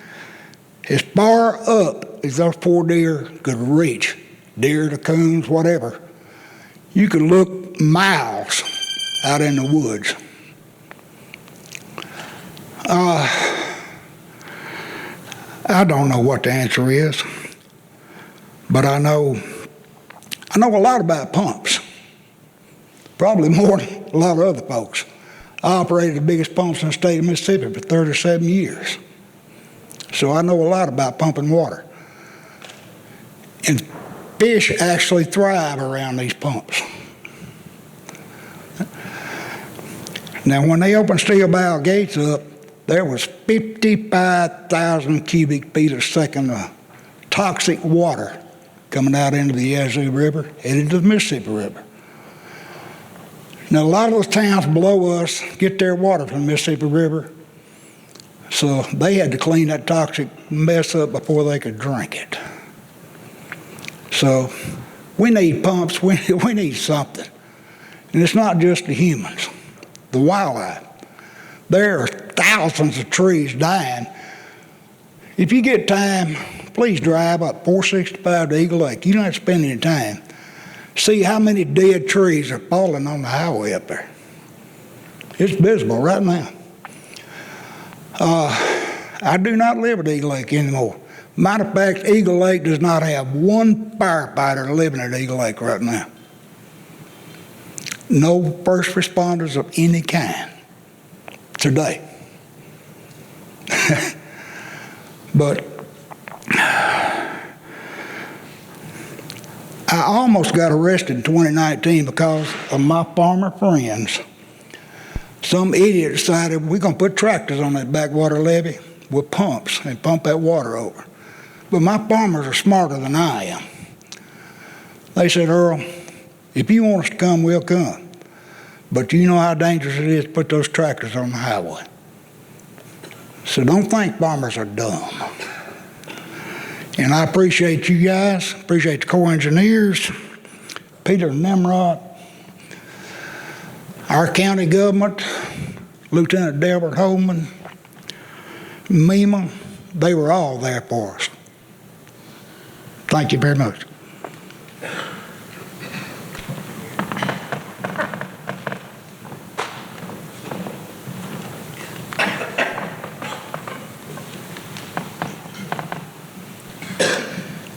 as far up as those poor deer could reach, deer, the coons, whatever, you could look miles out in the woods. I don't know what the answer is, but I know a lot about pumps, probably more than a lot of other folks. I operated the biggest pumps in the state of Mississippi for 37 years. So I know a lot about pumping water. And fish actually thrive around these pumps. Now, when they opened steel bow gates up, there was 55,000 cubic feet a second of toxic water coming out into the Yazoo River, headed to the Mississippi River. Now, a lot of those towns below us get their water from the Mississippi River, so they had to clean that toxic mess up before they could drink it. So we need pumps, we need something. And it's not just the humans, the wildlife. There are thousands of trees dying. If you get time, please drive up 465 to Eagle Lake. You don't have to spend any time. See how many dead trees are falling on the highway up there. It's visible right now. I do not live at Eagle Lake anymore. Matter of fact, Eagle Lake does not have one firefighter living at Eagle Lake right now. No first responders of any kind today. But I almost got arrested in 2019 because of my farmer friends. Some idiot decided we're going to put tractors on that backwater levee with pumps and pump that water over. But my farmers are smarter than I am. They said, Earl, if you want us to come, we'll come. But you know how dangerous it is to put those tractors on the highway. So don't think farmers are dumb. And I appreciate you guys, appreciate the Corps Engineers, Peter and Nimrod, our county government, Lieutenant Delbert Holman, MEMA, they were all there for us. Thank you very much.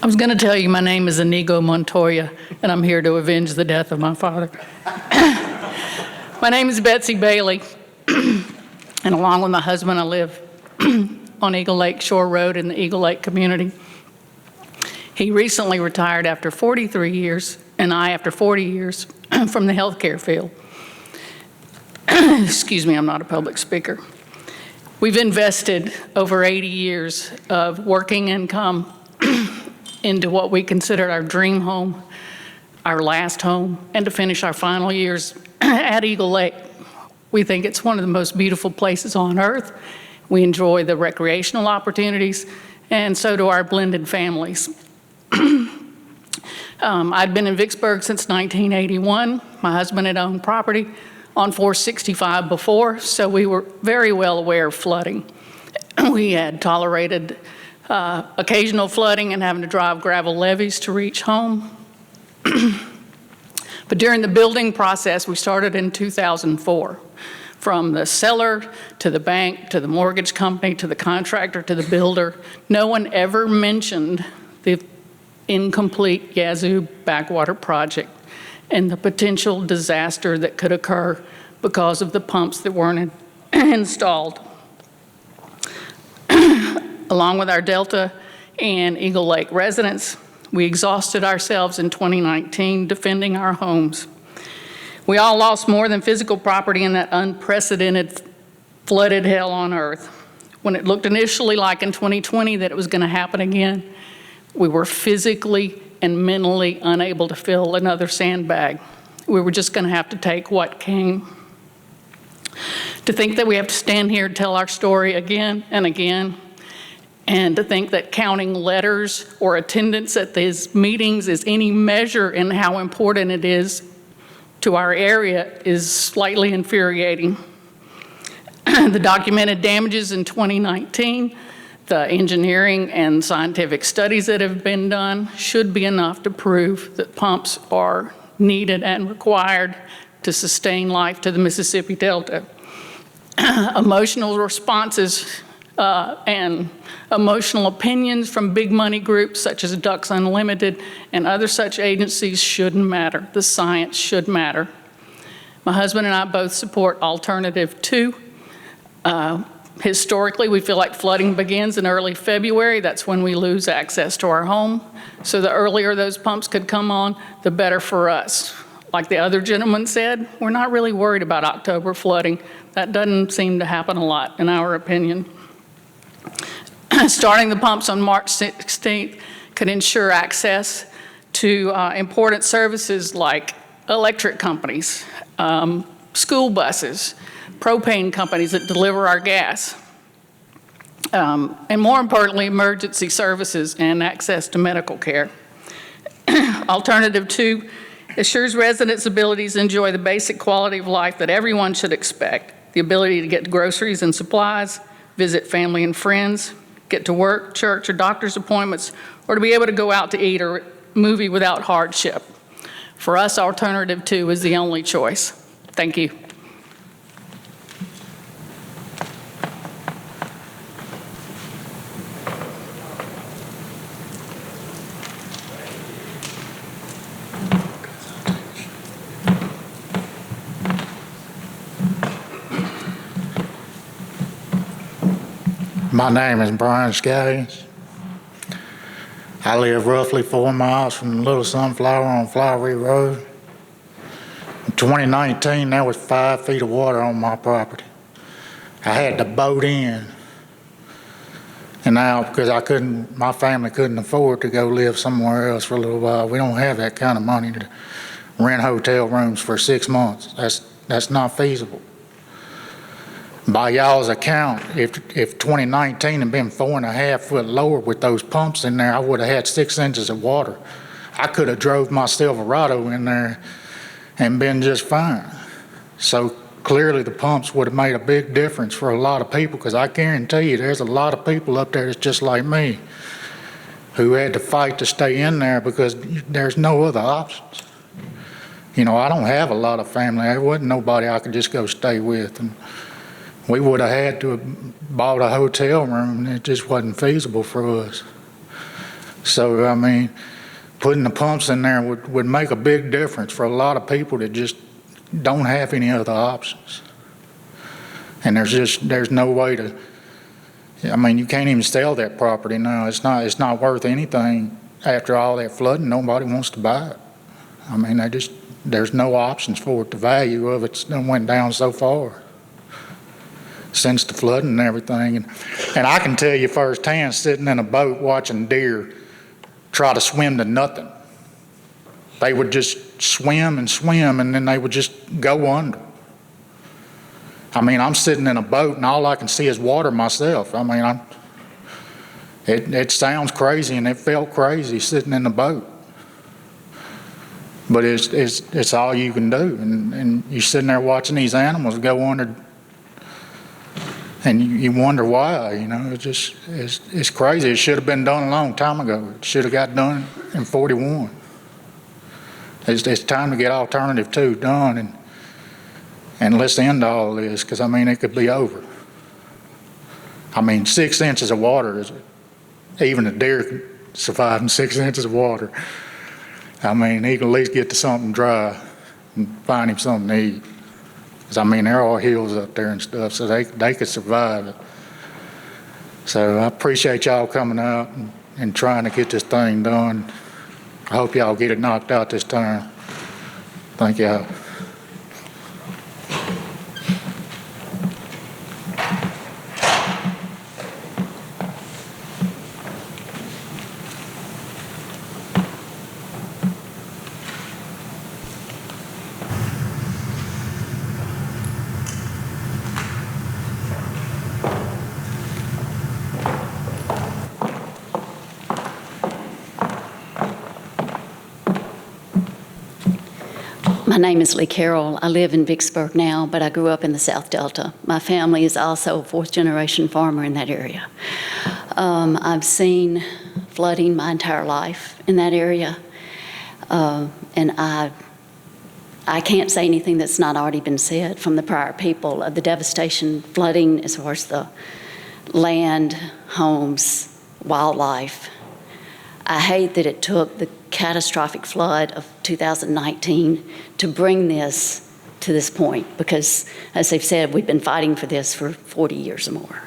I was going to tell you my name is Inigo Montoya, and I'm here to avenge the death of my father. My name is Betsy Bailey, and along with my husband, I live on Eagle Lake Shore Road in the Eagle Lake community. He recently retired after 43 years, and I after 40 years from the healthcare field. Excuse me, I'm not a public speaker. We've invested over 80 years of working income into what we consider our dream home, our last home, and to finish our final years at Eagle Lake. We think it's one of the most beautiful places on earth. We enjoy the recreational opportunities, and so do our blended families. I'd been in Vicksburg since 1981. My husband had owned property on 465 before, so we were very well aware of flooding. We had tolerated occasional flooding and having to drive gravel levees to reach home. But during the building process, we started in 2004. From the seller to the bank to the mortgage company to the contractor to the builder, no one ever mentioned the incomplete Yazoo Backwater project and the potential disaster that could occur because of the pumps that weren't installed. Along with our Delta and Eagle Lake residents, we exhausted ourselves in 2019 defending our homes. We all lost more than physical property in that unprecedented flooded hell on earth. When it looked initially like in 2020 that it was going to happen again, We were physically and mentally unable to fill another sandbag. We were just going to have to take what came. To think that we have to stand here and tell our story again and again, and to think that counting letters or attendance at these meetings is any measure in how important it is to our area is slightly infuriating. The documented damages in 2019, the engineering and scientific studies that have been done should be enough to prove that pumps are needed and required to sustain life to the Mississippi Delta. Emotional responses and emotional opinions from big money groups such as Ducks Unlimited and other such agencies shouldn't matter. The science should matter. My husband and I both support Alternative 2. Historically, we feel like flooding begins in early February. That's when we lose access to our home. So the earlier those pumps could come on, the better for us. Like the other gentleman said, we're not really worried about October flooding. That doesn't seem to happen a lot, in our opinion. Starting the pumps on March 16th could ensure access to important services like electric companies, school buses, propane companies that deliver our gas, and more importantly, emergency services and access to medical care. Alternative 2 assures residents' abilities to enjoy the basic quality of life that everyone should expect: the ability to get groceries and supplies, visit family and friends, get to work, church, or doctor's appointments, or to be able to go out to eat or movie without hardship. For us, Alternative 2 is the only choice. Thank you. My name is Brian Scaggins. I live roughly 4 miles from Little Sunflower on Flowery Road. In 2019, there was 5 feet of water on my property. I had to boat in. And now, because my family couldn't afford to go live somewhere else for a little while, we don't have that kind of money to rent hotel rooms for 6 months. That's not feasible. By y'all's account, if 2019 had been 4.5 foot lower with those pumps in there, I would have had 6 inches of water. I could have drove my Silverado in there and been just fine. So clearly the pumps would have made a big difference for a lot of people, because I guarantee you there's a lot of people up there that's just like me who had to fight to stay in there because there's no other options. You know, I don't have a lot of family. There wasn't nobody I could just go stay with. And we would have had to have bought a hotel room, and it just wasn't feasible for us. So, I mean, putting the pumps in there would make a big difference for a lot of people that just don't have any other options. And there's no way to, I mean, you can't even sell that property now. It's not worth anything after all that flooding. Nobody wants to buy it. I mean, there's no options for it. The value of it went down so far since the flooding and everything. And I can tell you firsthand, sitting in a boat watching deer try to swim to nothing. They would just swim and swim, and then they would just go under. I mean, I'm sitting in a boat and all I can see is water myself. I mean, it sounds crazy, and it felt crazy sitting in the boat. But it's all you can do. And you're sitting there watching these animals go under, and you wonder why. You know, it's crazy. It should have been done a long time ago. It should have got done in 41. It's time to get Alternative 2 done, and let's end all this, because I mean, it could be over. I mean, 6 inches of water even a deer can survive in 6 inches of water. I mean, he can at least get to something dry and find him something to eat. Because I mean, there are hills up there and stuff, so they could survive it. So I appreciate y'all coming out and trying to get this thing done. I hope y'all get it knocked out this time. Thank y'all. My name is Lee Carroll. I live in Vicksburg now, but I grew up in the South Delta. My family is also a fourth-generation farmer in that area. I've seen flooding my entire life in that area, and I can't say anything that's not already been said from the prior people of the devastation, flooding as far as the land, homes, wildlife. I hate that it took the catastrophic flood of 2019 to bring this to this point, because, as they've said, we've been fighting for this for 40 years or more.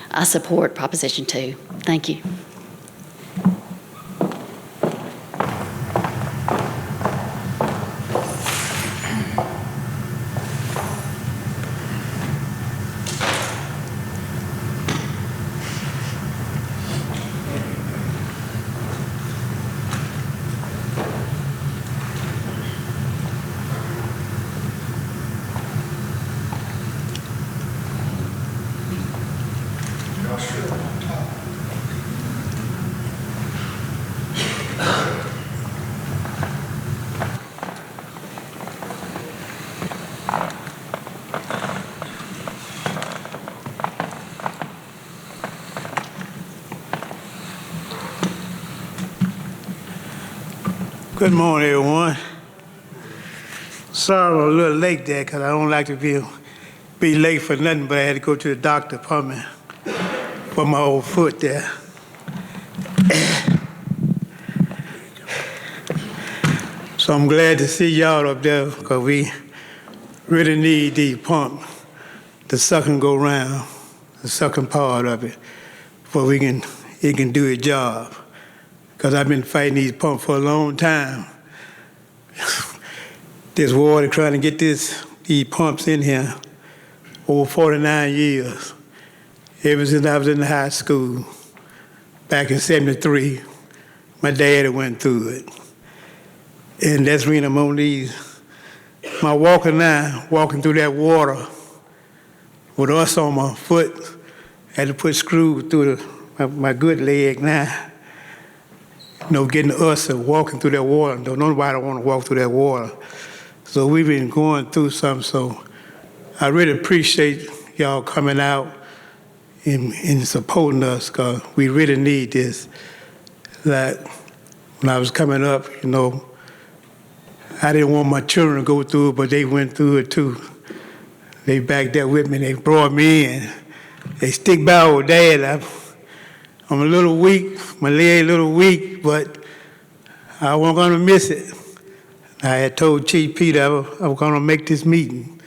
I support Proposition 2. Thank you. Good morning, everyone. Sorry I'm a little late there, because I don't like to be late for nothing, but I had to go to the doctor appointment for my old foot there. So I'm glad to see y'all up there, because we really need these pumps, the second go round, the second part of it, before it can do its job. Because I've been fighting these pumps for a long time. This water, trying to get these pumps in here over 49 years. Ever since I was in high school, back in '73, my dad went through it. And that's when I'm on these. My walker now, walking through that water with us on my foot, had to put screws through my good leg now. You know, getting us and walking through that water. Don't nobody want to walk through that water. So we've been going through something. So I really appreciate y'all coming out and supporting us, because we really need this. Like when I was coming up, you know, I didn't want my children to go through it, but they went through it too. They back there with me. They brought me in. They stick by with Dad. I'm a little weak, my leg a little weak, but I wasn't gonna miss it. I had told Chief Peter I was gonna make this meeting.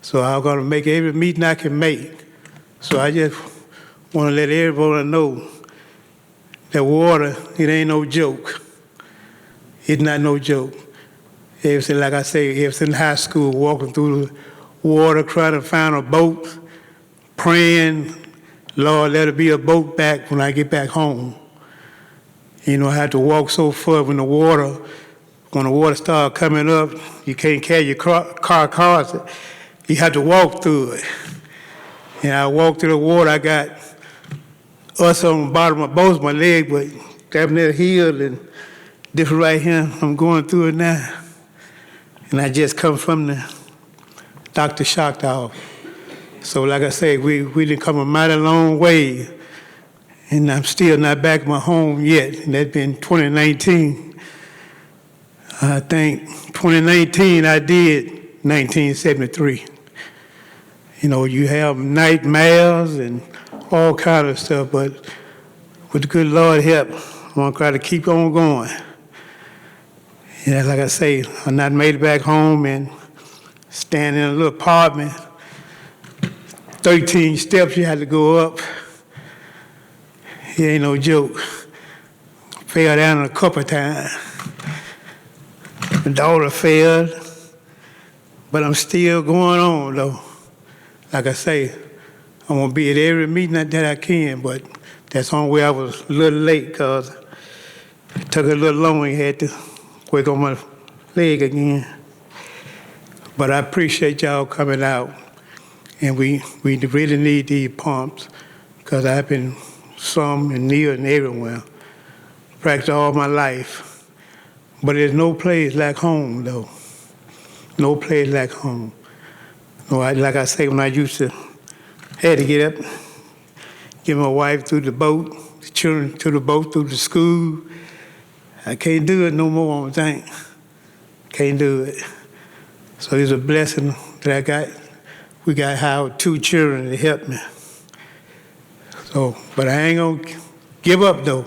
So I was gonna make every meeting I can make. So I just wanna let everybody know that water, it ain't no joke. It's not no joke. Ever since, like I say, ever since high school, walking through the water, trying to find a boat, praying, Lord, let it be a boat back when I get back home. You know, I had to walk so far when the water started coming up, you can't carry your cars. You have to walk through it. And I walked through the water, I got us on the bottom of both my leg, but grabbing that heel and this right here, I'm going through it now. And I just come from the Dr. Shocked off. So like I say, we done come a mighty long way, and I'm still not back at my home yet, and that's been 2019. I think 2019 I did 1973. You know, you have nightmares and all kind of stuff, but with the good Lord help, I'm gonna try to keep on going. And like I say, I not made it back home and stand in a little apartment, 13 steps you had to go up. It ain't no joke. Fell down a couple of times. My daughter fell, but I'm still going on though. Like I say, I'm gonna be at every meeting that I can, but that's the only way I was a little late, because it took a little longer. I had to work on my leg again. But I appreciate y'all coming out. And we really need these pumps, because I've been some and near and everywhere, practiced all my life. But there's no place like home, though. no place like home. No, like I say, when I had to get up, get my wife through the boat, the children to the boat, through the school. I can't do it no more, I think. Can't do it. So it's a blessing that we got hired 2 children to help me. So, but I ain't gonna give up though.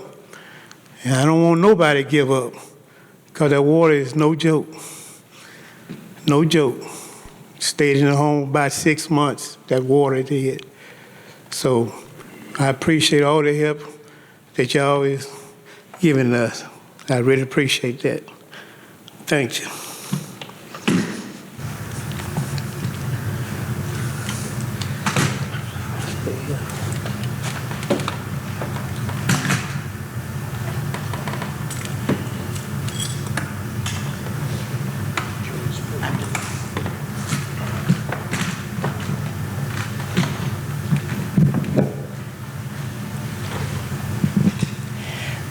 And I don't want nobody to give up, because that water is no joke. No joke. Stayed in the home about 6 months, that water did. So I appreciate all the help that y'all is giving us. I really appreciate that. Thank you.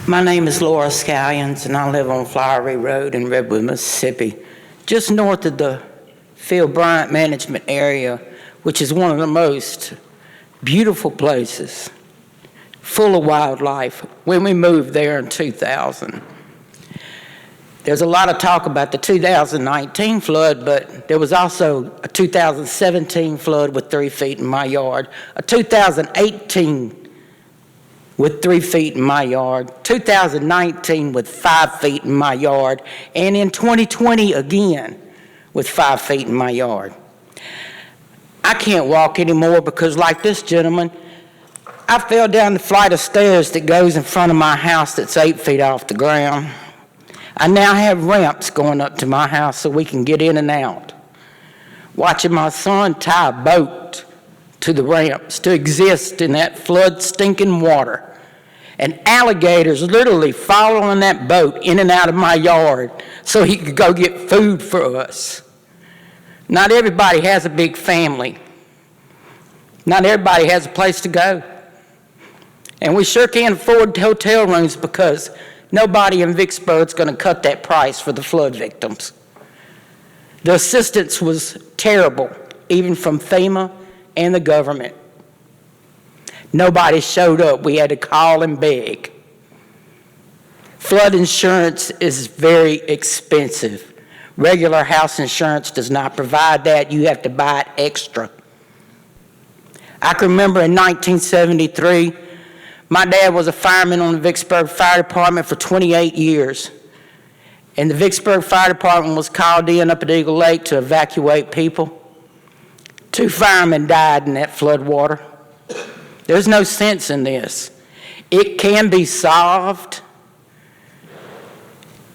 My name is Laura Scallions, and I live on Flowery Road in Redwood, Mississippi, just north of the Phil Bryant Management Area, which is one of the most beautiful places, full of wildlife, when we moved there in 2000. There's a lot of talk about the 2019 flood, but there was also a 2017 flood with 3 feet in my yard, a 2018 with 3 feet in my yard, 2019 with 5 feet in my yard, and in 2020 again with 5 feet in my yard. I can't walk anymore because, like this gentleman, I fell down the flight of stairs that goes in front of my house that's 8 feet off the ground. I now have ramps going up to my house so we can get in and out. Watching my son tie a boat to the ramps to exist in that flood stinking water, and alligators literally following that boat in and out of my yard so he could go get food for us. Not everybody has a big family. Not everybody has a place to go. And we sure can't afford hotel rooms because nobody in Vicksburg is going to cut that price for the flood victims. The assistance was terrible, even from FEMA and the government. Nobody showed up. We had to call and beg. Flood insurance is very expensive. Regular house insurance does not provide that. You have to buy it extra. I can remember in 1973, my dad was a fireman on the Vicksburg Fire Department for 28 years. And the Vicksburg Fire Department was called in up at Eagle Lake to evacuate people. 2 firemen died in that flood water. There's no sense in this. It can be solved,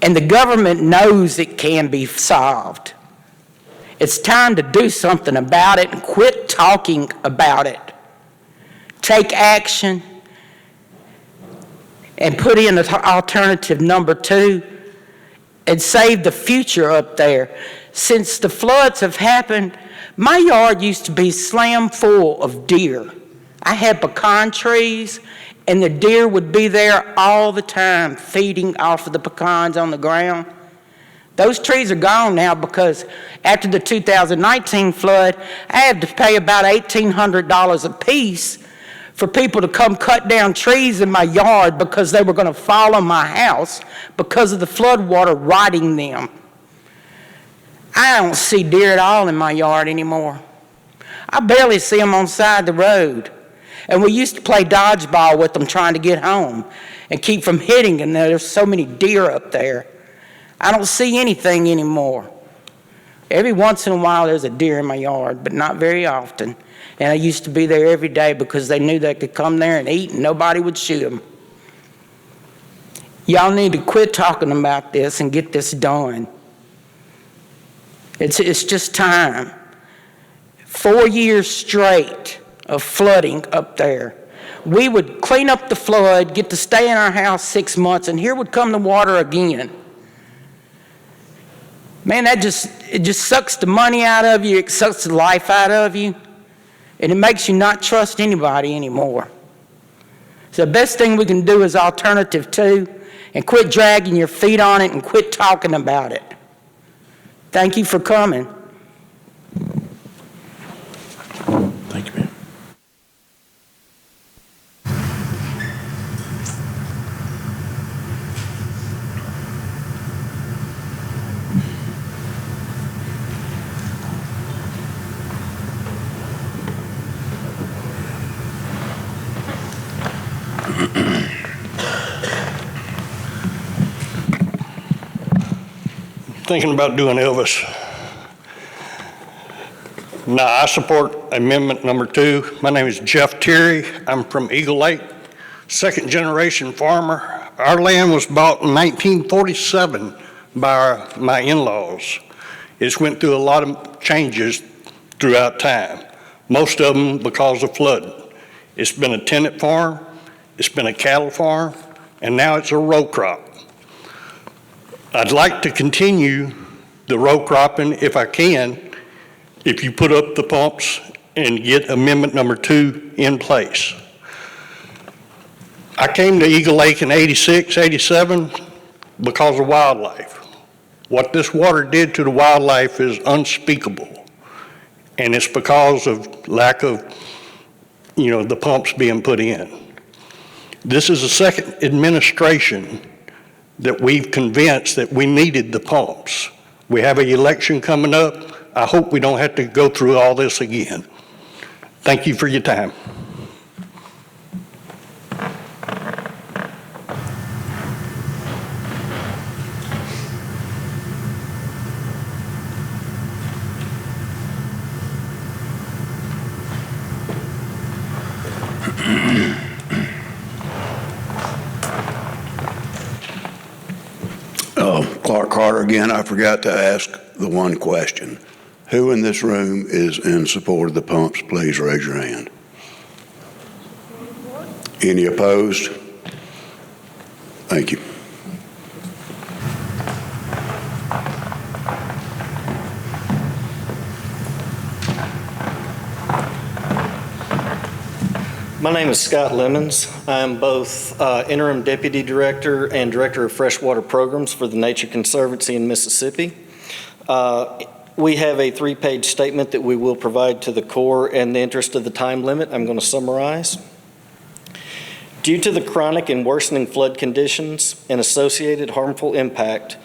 and the government knows it can be solved. It's time to do something about it and quit talking about it. Take action and put in an alternative number 2 and save the future up there. Since the floods have happened, my yard used to be slam full of deer. I had pecan trees, and the deer would be there all the time feeding off of the pecans on the ground. Those trees are gone now because after the 2019 flood, I had to pay about $1,800 a piece for people to come cut down trees in my yard because they were going to fall on my house because of the flood water rotting them. I don't see deer at all in my yard anymore. I barely see them on the side of the road. And we used to play dodgeball with them trying to get home and keep from hitting, and there's so many deer up there. I don't see anything anymore. Every once in a while there's a deer in my yard, but not very often. And I used to be there every day because they knew they could come there and eat and nobody would shoot them. Y'all need to quit talking about this and get this done. It's just time. 4 years straight of flooding up there. We would clean up the flood, get to stay in our house 6 months, and here would come the water again. Man, it just sucks the money out of you, it sucks the life out of you, and it makes you not trust anybody anymore. So the best thing we can do is alternative 2, and quit dragging your feet on it and quit talking about it. Thank you for coming. thinking about doing Elvis. Now, I support amendment number 2. My name is Jeff Terry. I'm from Eagle Lake, second generation farmer. Our land was bought in 1947 by my in-laws. It's went through a lot of changes throughout time, most of them because of flooding. It's been a tenant farm, it's been a cattle farm, and now it's a row crop. I'd like to continue the row cropping if I can, if you put up the pumps and get amendment number 2 in place. I came to Eagle Lake in 86, 87 because of wildlife. What this water did to the wildlife is unspeakable. And it's because of lack of, the pumps being put in. This is the second administration that we've convinced that we needed the pumps. We have an election coming up. I hope we don't have to go through all this again. Thank you for your time. Clark Carter again. I forgot to ask the one question. Who in this room is in support of the pumps? Please raise your hand. Any opposed? Thank you. My name is Scott Lemons. I am both interim deputy director and director of freshwater programs for the Nature Conservancy in Mississippi. We have a 3-page statement that we will provide to the Corps. In the interest of the time limit, I'm going to summarize. Due to the chronic and worsening flood conditions and associated harmful impact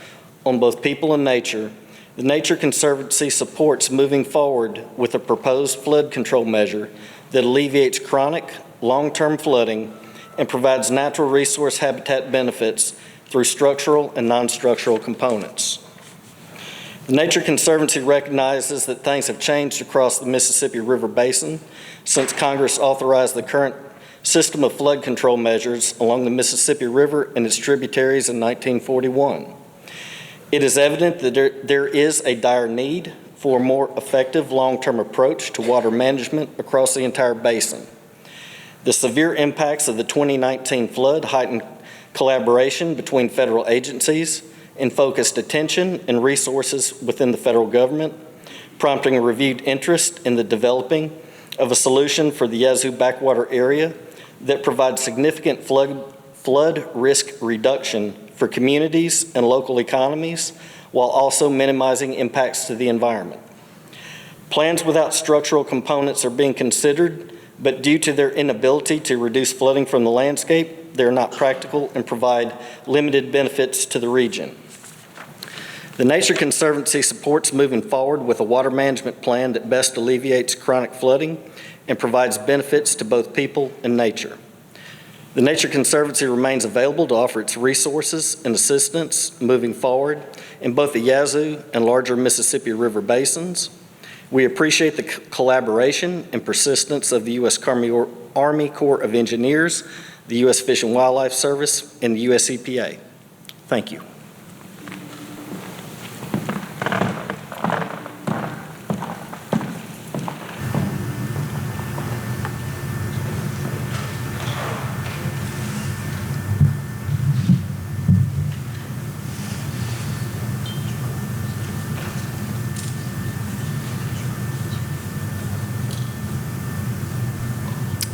on both people and nature, the Nature Conservancy supports moving forward with a proposed flood control measure that alleviates chronic, long-term flooding and provides natural resource habitat benefits through structural and non-structural components. The Nature Conservancy recognizes that things have changed across the Mississippi River Basin since Congress authorized the current system of flood control measures along the Mississippi River and its tributaries in 1941. It is evident that there is a dire need for a more effective long-term approach to water management across the entire basin. The severe impacts of the 2019 flood heightened collaboration between federal agencies and focused attention and resources within the federal government, prompting a renewed interest in the developing of a solution for the Yazoo backwater area that provides significant flood risk reduction for communities and local economies, while also minimizing impacts to the environment. Plans without structural components are being considered, but due to their inability to reduce flooding from the landscape, they're not practical and provide limited benefits to the region. The Nature Conservancy supports moving forward with a water management plan that best alleviates chronic flooding and provides benefits to both people and nature. The Nature Conservancy remains available to offer its resources and assistance moving forward in both the Yazoo and larger Mississippi River basins. We appreciate the collaboration and persistence of the U.S. Army Corps of Engineers, the U.S. Fish and Wildlife Service, and the U.S. EPA. Thank you.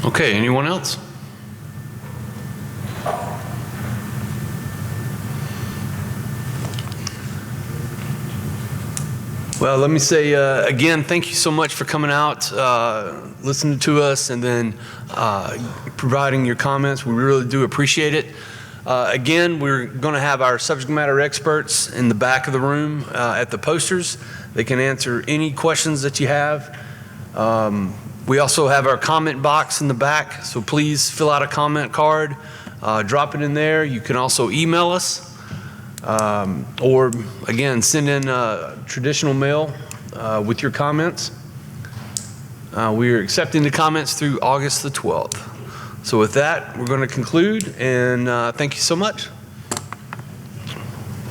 Okay, anyone else? Well, let me say again, thank you so much for coming out, listening to us, and then providing your comments. We really do appreciate it. Again, we're going to have our subject matter experts in the back of the room at the posters. They can answer any questions that you have. We also have our comment box in the back, so please fill out a comment card, drop it in there. You can also email us. Or, again, send in traditional mail with your comments. We are accepting the comments through August the 12th. So with that, we're going to conclude, and thank you so much.